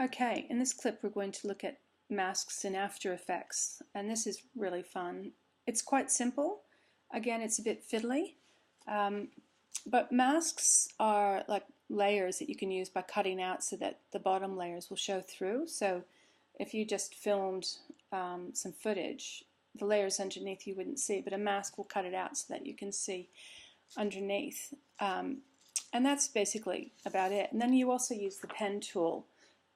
Okay, in this clip we're going to look at masks in After Effects, and this is really fun. It's quite simple. Again, it's a bit fiddly, but masks are like layers that you can use by cutting out so that the bottom layers will show through. So if you just filmed some footage, the layers underneath you wouldn't see, but a mask will cut it out so that you can see underneath. And that's basically about it. And then you also use the pen tool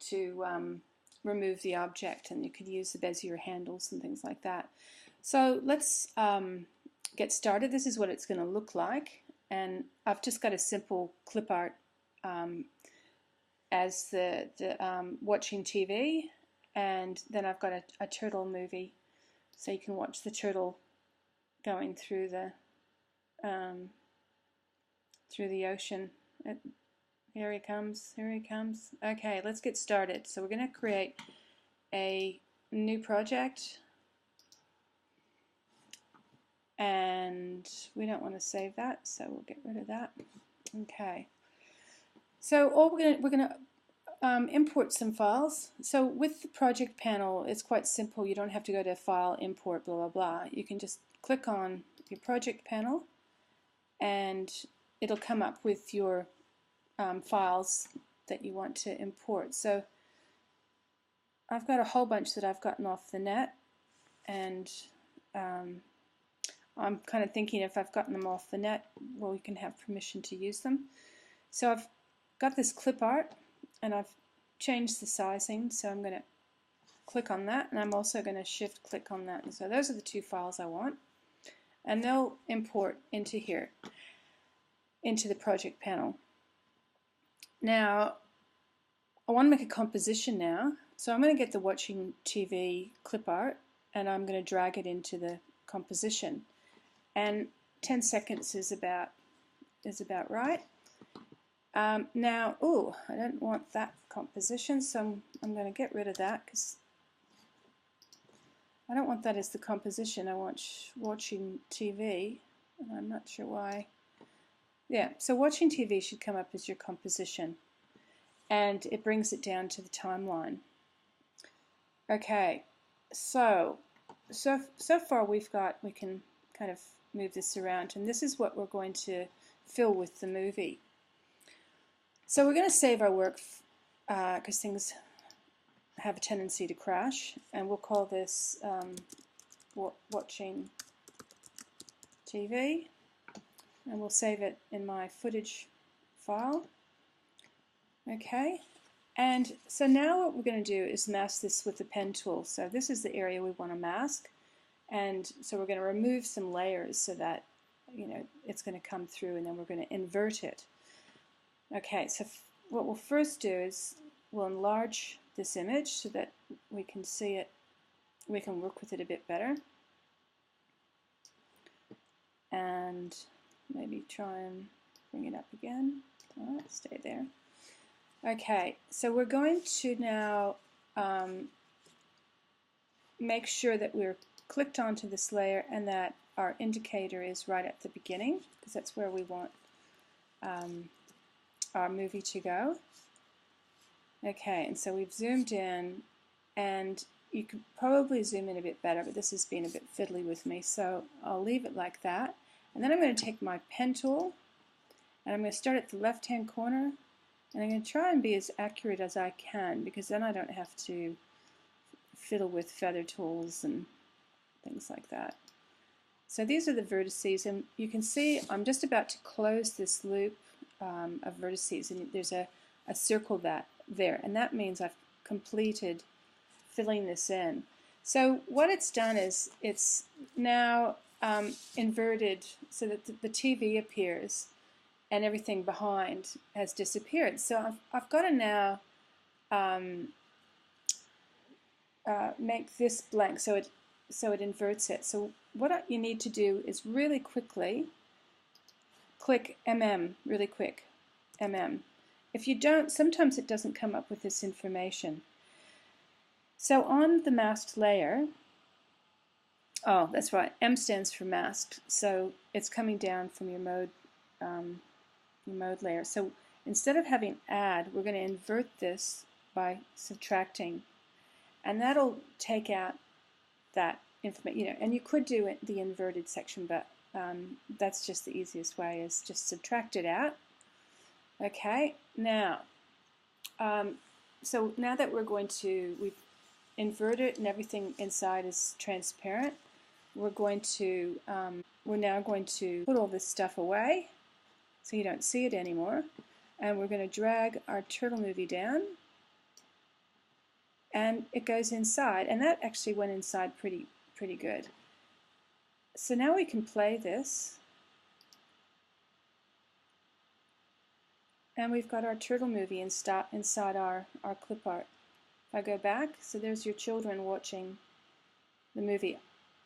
to remove the object, and you could use the Bezier handles and things like that. So let's get started. This is what it's going to look like, and I've just got a simple clip art as the watching TV, and then I've got a turtle movie, so you can watch the turtle going through the ocean. Here he comes, here he comes. Okay, let's get started. So we're going to create a new project, and we don't want to save that, so we'll get rid of that. Okay, so we're going to import some files. So with the project panel, it's quite simple. You don't have to go to File, Import, blah, blah, blah. You can just click on your project panel, and it'll come up with your files that you want to import. So I've got a whole bunch that I've gotten off the net, and I'm kind of thinking if I've gotten them off the net, well, we can have permission to use them. So I've got this clip art, and I've changed the sizing, so I'm going to click on that, and I'm also going to shift click on that. And so those are the two files I want, and they'll import into here, into the project panel. Now, I want to make a composition now, so I'm going to get the watching TV clip art, and I'm going to drag it into the composition. And 10 seconds is about right. Now, I don't want that composition, so I'm going to get rid of that because I don't want that as the composition. I want watching TV, and I'm not sure why. Yeah, so watching TV should come up as your composition, and it brings it down to the timeline. Okay, so far we can kind of move this around, and this is what we're going to fill with the movie. So we're going to save our work because things have a tendency to crash, and we'll call this watching TV. And we'll save it in my footage file. Okay, and so now what we're going to do is mask this with the pen tool. So this is the area we want to mask, and so we're going to remove some layers so that it's going to come through, and then we're going to invert it. Okay, so what we'll first do is we'll enlarge this image so that we can see it, we can work with it a bit better, and maybe try and bring it up again. Stay there. Okay, so we're going to now make sure that we're clicked onto this layer and that our indicator is right at the beginning, because that's where we want our movie to go. Okay, and so we've zoomed in, and you could probably zoom in a bit better, but this has been a bit fiddly with me, so I'll leave it like that. And then I'm going to take my pen tool, and I'm going to start at the left-hand corner, and I'm going to try and be as accurate as I can, because then I don't have to fiddle with feather tools and things like that. So these are the vertices, and you can see I'm just about to close this loop of vertices, and there's a circle there, and that means I've completed filling this in. So what it's done is it's now inverted so that the TV appears and everything behind has disappeared. So I've got to now make this blank so it inverts it. So what you need to do is really quickly click really quick, If you don't, sometimes it doesn't come up with this information. So on the masked layer, oh, that's right, M stands for masked, so it's coming down from your mode layer. So instead of having add, we're going to invert this by subtracting, and that'll take out that information. And you could do it the inverted section, but that's just the easiest way, is just subtract it out. Okay, now, so now that we've inverted and everything inside is transparent, we're now going to put all this stuff away so you don't see it anymore, and we're going to drag our turtle movie down, and it goes inside, and that actually went inside pretty good. So now we can play this, and we've got our turtle movie inside our clip art. If I go back, so there's your children watching the movie.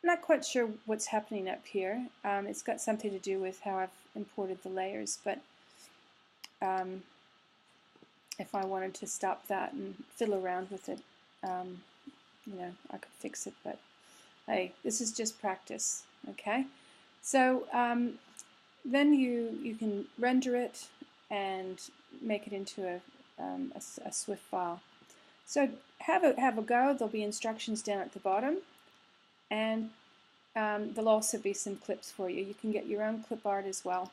I'm not quite sure what's happening up here. It's got something to do with how I've imported the layers, but if I wanted to stop that and fiddle around with it, I could fix it, but hey, this is just practice, okay? So then you can render it and make it into a Swift file. So have a go. There'll be instructions down at the bottom, and there'll also be some clips for you. You can get your own clip art as well.